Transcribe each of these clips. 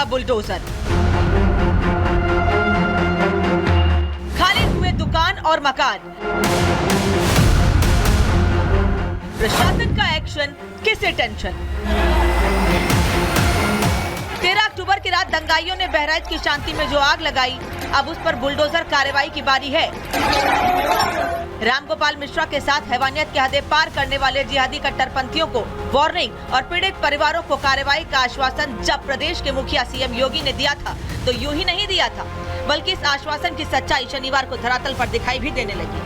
Bulldozer. खाली हुए दुकान और मकान। प्रशासन का एक्शन, किसे टेंशन। 13 अक्टूबर की रात दंगाइयों ने बहराइच की शांति में जो आग लगाई, अब उस पर बुलडोजर कार्रवाई की बारी है। रामगोपाल मिश्रा के साथ हैवानियत की हदें पार करने वाले जिहादी कट्टरपंथियों को वार्निंग और पीड़ित परिवारों को कार्रवाई का आश्वासन जब प्रदेश के मुखिया सीएम योगी ने दिया था तो यूं ही नहीं दिया था, बल्कि इस आश्वासन की सच्चाई शनिवार को धरातल पर दिखाई भी देने लगी।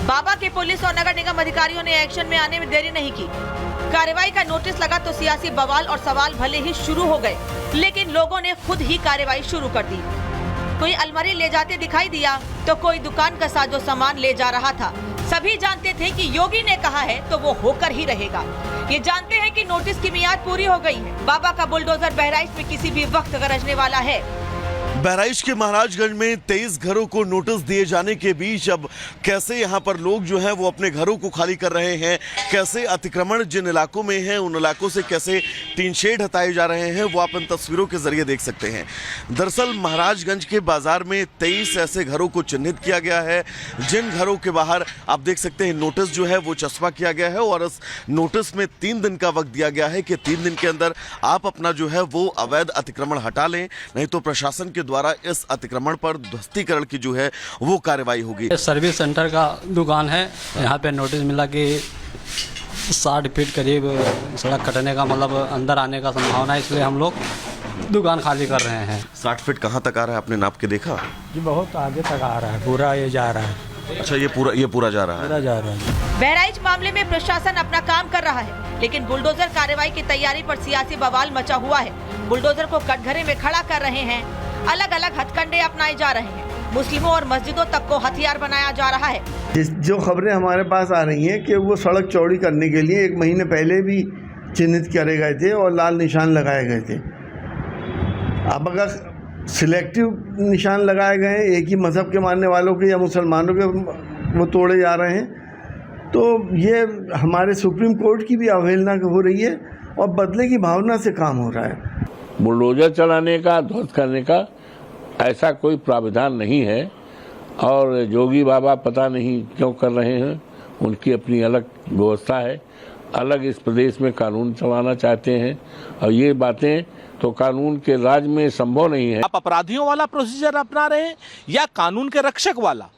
बाबा के पुलिस और नगर निगम अधिकारियों ने एक्शन में आने में देरी नहीं की। कार्रवाई का नोटिस लगा तो सियासी बवाल और सवाल भले ही शुरू हो गए, लेकिन लोगों ने खुद ही कार्रवाई शुरू कर दी। कोई अलमारी ले जाते दिखाई दिया तो कोई दुकान का साजो सामान ले जा रहा था। सभी जानते थे कि योगी ने कहा है तो वो होकर ही रहेगा। ये जानते हैं कि नोटिस की मियाद पूरी हो गई है। बाबा का बुलडोजर बहराइच में किसी भी वक्त गरजने वाला है। बहराइच के महाराजगंज में 23 घरों को नोटिस दिए जाने के बीच अब कैसे यहां पर लोग जो हैं वो अपने घरों को खाली कर रहे हैं, कैसे अतिक्रमण जिन इलाकों में हैं उन इलाकों से कैसे टीन शेड हटाए जा रहे हैं, वो आप इन तस्वीरों के जरिए देख सकते हैं। दरअसल महाराजगंज के बाजार में 23 ऐसे घरों को चिन्हित किया गया है जिन घरों के बाहर आप देख सकते हैं नोटिस जो है वो चस्पा किया गया है और इस नोटिस में 3 दिन का वक्त दिया गया है कि 3 दिन के अंदर आप अपना जो है वो अवैध अतिक्रमण हटा लें, नहीं तो प्रशासन के द्वारा इस अतिक्रमण पर ध्वस्तीकरण की जो है वो कार्रवाई होगी। सर्विस सेंटर का दुकान है, यहाँ पे नोटिस मिला कि 60 फीट करीब सड़क कटने का मतलब अंदर आने का संभावना है, इसलिए हम लोग दुकान खाली कर रहे हैं। 60 फीट कहाँ तक आ रहा है, आपने नाप के देखा? जी बहुत आगे तक आ रहा है, पूरा ये जा रहा है। अच्छा, ये पूरा जा रहा है। पूरा जा रहा है। बहराइच मामले में प्रशासन अपना काम कर रहा है, लेकिन बुलडोजर कार्रवाई की तैयारी पर सियासी बवाल मचा हुआ है। बुलडोजर को कटघरे में खड़ा कर रहे हैं, अलग अलग हथकंडे अपनाए जा रहे हैं, मुस्लिमों और मस्जिदों तक को हथियार बनाया जा रहा है। जो खबरें हमारे पास आ रही हैं कि वो सड़क चौड़ी करने के लिए 1 महीने पहले भी चिन्हित करे गए थे और लाल निशान लगाए गए थे। अब अगर सिलेक्टिव निशान लगाए गए हैं एक ही मजहब के मानने वालों के या मुसलमानों के, वो तोड़े जा रहे हैं, तो ये हमारे सुप्रीम कोर्ट की भी अवहेलना हो रही है और बदले की भावना से काम हो रहा है। बुलडोजर चलाने का, ध्वस्त करने का ऐसा कोई प्रावधान नहीं है और जोगी बाबा पता नहीं क्यों कर रहे हैं, उनकी अपनी अलग व्यवस्था है, अलग इस प्रदेश में कानून चलाना चाहते हैं और ये बातें तो कानून के राज में संभव नहीं है। आप अपराधियों वाला प्रोसीजर अपना रहे हैं या कानून के रक्षक वाला?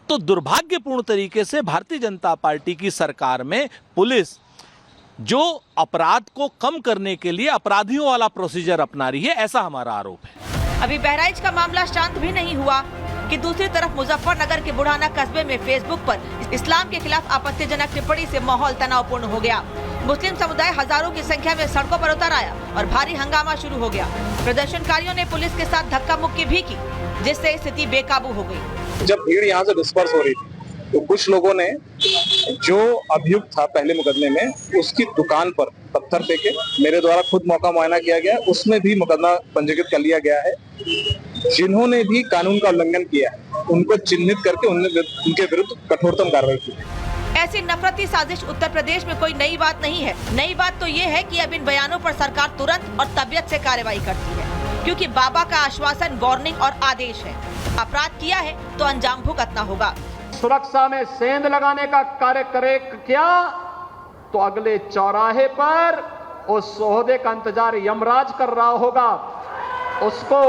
तो दुर्भाग्यपूर्ण तरीके से भारतीय जनता पार्टी की सरकार में पुलिस जो अपराध को कम करने के लिए अपराधियों वाला प्रोसीजर अपना रही है, ऐसा हमारा आरोप है। अभी बहराइच का मामला शांत भी नहीं हुआ कि दूसरी तरफ मुजफ्फरनगर के बुढ़ाना कस्बे में फेसबुक पर इस्लाम के खिलाफ आपत्तिजनक टिप्पणी से माहौल तनावपूर्ण हो गया। मुस्लिम समुदाय हजारों की संख्या में सड़कों पर उतर आया और भारी हंगामा शुरू हो गया। प्रदर्शनकारियों ने पुलिस के साथ धक्का मुक्की भी की, जिससे स्थिति बेकाबू हो गई। जब भीड़ यहाँ से डिस्पर्स हो रही थी तो कुछ लोगों ने जो अभियुक्त था पहले मुकदमे में, उसकी दुकान पर पत्थर फेंके। मेरे द्वारा खुद मौका मुआयना किया गया, उसमें भी मुकदमा पंजीकृत कर लिया गया है। जिन्होंने भी कानून का उल्लंघन किया उनको चिन्हित करके उनके विरुद्ध कठोरतम कार्रवाई की। ऐसी नफरती साजिश उत्तर प्रदेश में कोई नई बात नहीं है। नई बात तो ये है कि अब इन बयानों पर सरकार तुरंत और तबियत से कार्रवाई करती है, क्योंकि बाबा का आश्वासन, वार्निंग और आदेश है। अपराध किया है तो अंजाम भुगतना होगा। सुरक्षा में सेंध लगाने का कार्य करे क्या तो अगले चौराहे पर उस सोहदे का इंतजार यमराज कर रहा होगा। उसको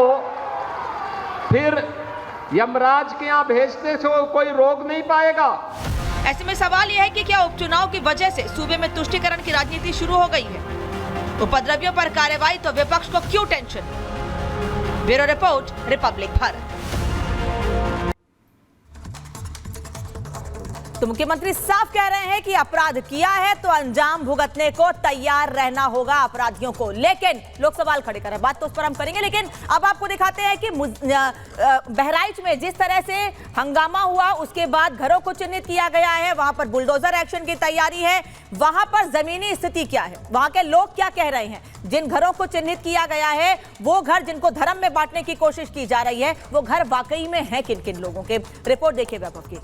फिर यमराज के यहाँ भेजते से कोई रोक नहीं पाएगा। ऐसे में सवाल यह है कि क्या उपचुनाव की वजह से सूबे में तुष्टीकरण की राजनीति शुरू हो गई है? उपद्रवियों पर कार्रवाई तो विपक्ष को क्यों tension? Bureau report, Republic Bharat. तो मुख्यमंत्री साफ कह रहे हैं कि अपराध किया है तो अंजाम भुगतने को तैयार रहना होगा अपराधियों को। लेकिन लोग सवाल खड़े कर रहे हैं, बात तो उस पर हम करेंगे, लेकिन अब आपको दिखाते हैं कि बहराइच में जिस तरह से हंगामा हुआ उसके बाद घरों को चिन्हित किया गया है, वहां पर बुलडोजर एक्शन की तैयारी है। वहां पर जमीनी स्थिति क्या है, वहां के लोग क्या कह रहे हैं? जिन घरों को चिन्हित किया गया है वो घर जिनको धर्म में बांटने की कोशिश की जा रही है, वो घर वाकई में है किन किन लोगों के? रिपोर्ट देखिए वैभव की।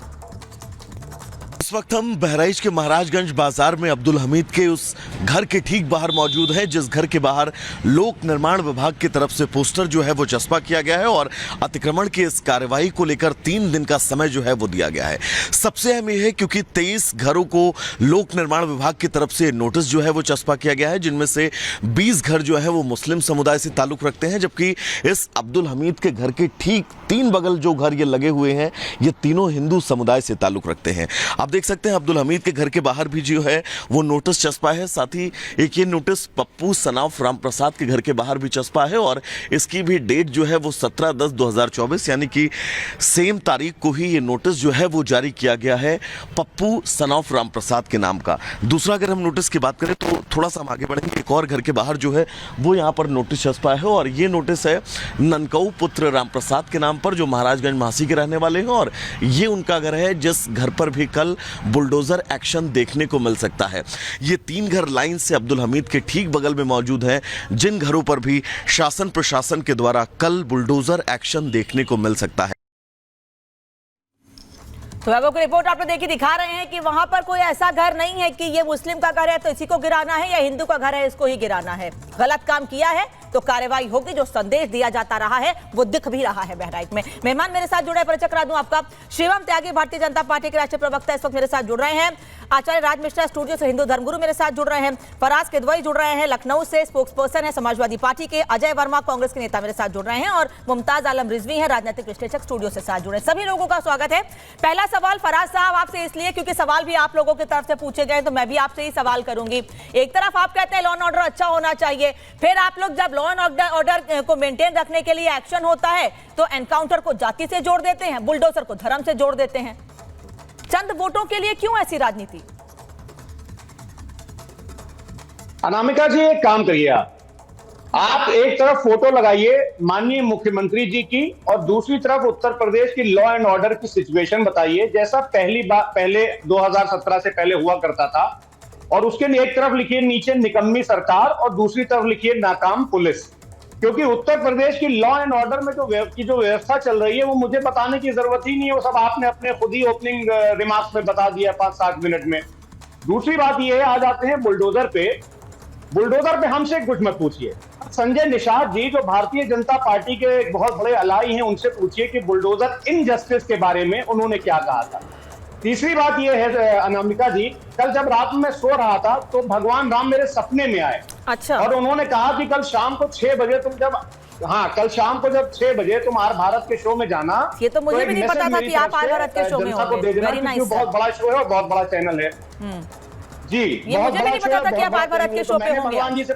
इस वक्त हम बहराइच के महाराजगंज बाजार में अब्दुल हमीद के उस घर के ठीक बाहर मौजूद हैं, जिस घर के बाहर लोक निर्माण विभाग की तरफ से पोस्टर जो है वो चस्पा किया गया है और अतिक्रमण की इस कार्यवाही को लेकर 3 दिन का समय जो है वो दिया गया है। सबसे अहम यह है क्योंकि 23 घरों को लोक निर्माण विभाग की तरफ से नोटिस जो है वो चस्पा किया गया है, जिनमें से 20 घर जो है वो मुस्लिम समुदाय से ताल्लुक रखते हैं, जबकि इस अब्दुल हमीद के घर के ठीक 3 बगल जो घर ये लगे हुए हैं ये तीनों हिंदू समुदाय से ताल्लुक रखते हैं। आप देख सकते हैं अब्दुल हमीद के घर के बाहर भी जो है वो नोटिस चस्पा है, साथ ही एक ये नोटिस पप्पू सनाफ राम प्रसाद के घर के बाहर भी चस्पा है और इसकी भी डेट जो है वो 17/10/2024 यानी कि सेम तारीख को ही ये नोटिस जो है वो जारी किया गया है पप्पू सनाफ राम प्रसाद के नाम का। दूसरा अगर हम नोटिस की बात करें तो थोड़ा सा हम आगे बढ़ेंगे, एक और घर के बाहर जो है वो यहाँ पर नोटिस चस्पा है और ये नोटिस है ननकऊ पुत्र राम प्रसाद के नाम पर, जो महाराजगंज महासी के रहने वाले हैं और ये उनका घर है जिस घर पर भी कल बुलडोजर एक्शन देखने को मिल सकता है। ये 3 घर लाइन से अब्दुल हमीद के ठीक बगल में मौजूद हैं, जिन घरों पर भी शासन प्रशासन के द्वारा कल बुलडोजर एक्शन देखने को मिल सकता है। तो बाबू की रिपोर्ट आपने देखी, दिखा रहे हैं कि वहां पर कोई ऐसा घर नहीं है कि ये मुस्लिम का घर है तो इसी को गिराना है या हिंदू का घर है इसको ही गिराना है। गलत काम किया है तो कार्रवाई होगी। जो संदेश दिया जाता रहा है वो दिख भी रहा है बहराइच में। मेहमान मेरे साथ जुड़े, परिचय करा दूं आपका, शिवम त्यागी भारतीय जनता पार्टी के राष्ट्रीय प्रवक्ता इस वक्त मेरे साथ जुड़ रहे हैं, आचार्य राज मिश्रा स्टूडियो से हिंदू धर्मगुरु मेरे साथ जुड़ रहे हैं, फराज किदवई जुड़ रहे हैं लखनऊ से, स्पोक्स पर्सन है समाजवादी पार्टी के, अजय वर्मा कांग्रेस के नेता मेरे साथ जुड़ रहे हैं और मुमताज आलम रिजवी है राजनीतिक विश्लेषक स्टूडियो से साथ जुड़े। सभी लोगों का स्वागत है। पहला सवाल फराज साहब आपसे इसलिए क्योंकि सवाल भी आप लोगों की तरफ से पूछे गए तो मैं भी आपसे ही सवाल करूंगी। एक तरफ आप कहते हैं लॉ एंड ऑर्डर अच्छा होना चाहिए, फिर आप लोग जब लॉ एंड ऑर्डर को मेंटेन रखने के लिए एक्शन होता है तो एनकाउंटर को जाति से जोड़ देते हैं, बुलडोजर को धर्म से जोड़ देते हैं। चंद वोटों के लिए क्यों ऐसी राजनीति? अनामिका जी एक काम करिए, आप एक तरफ फोटो लगाइए माननीय मुख्यमंत्री जी की और दूसरी तरफ उत्तर प्रदेश की लॉ एंड ऑर्डर की सिचुएशन बताइए, जैसा पहले 2017 से पहले हुआ करता था। और उसके लिए एक तरफ लिखिए नीचे निकम्मी सरकार और दूसरी तरफ लिखिए नाकाम पुलिस। क्योंकि उत्तर प्रदेश की लॉ एंड ऑर्डर में जो व्यवस्था चल रही है वो मुझे बताने की जरूरत ही नहीं है, वो सब आपने अपने खुद ही ओपनिंग रिमार्क्स में बता दिया 5-7 मिनट में। दूसरी बात ये है, आ जाते हैं बुलडोजर पे। बुलडोजर पे हमसे कुछ मत पूछिए, संजय निषाद जी जो भारतीय जनता पार्टी के बहुत बड़े अलाई हैं उनसे पूछिए कि बुलडोजर इनजस्टिस के बारे में उन्होंने क्या कहा था। तीसरी बात यह है अनामिका जी, कल जब रात में सो रहा था तो भगवान राम मेरे सपने में आए। अच्छा। और उन्होंने कहा कि कल शाम को 6 बजे तुम जब कल शाम को जब 6 बजे तुम आर भारत के शो में जाना। ये तो मुझे भी नहीं पता था कि आप आर भारत के शो में होंगे। Very nice. बहुत बड़ा शो है और बहुत बड़ा चैनल है जी, ये मुझे भी नहीं पता था कि आप आर भारत के शो पे होंगे। भगवान जी से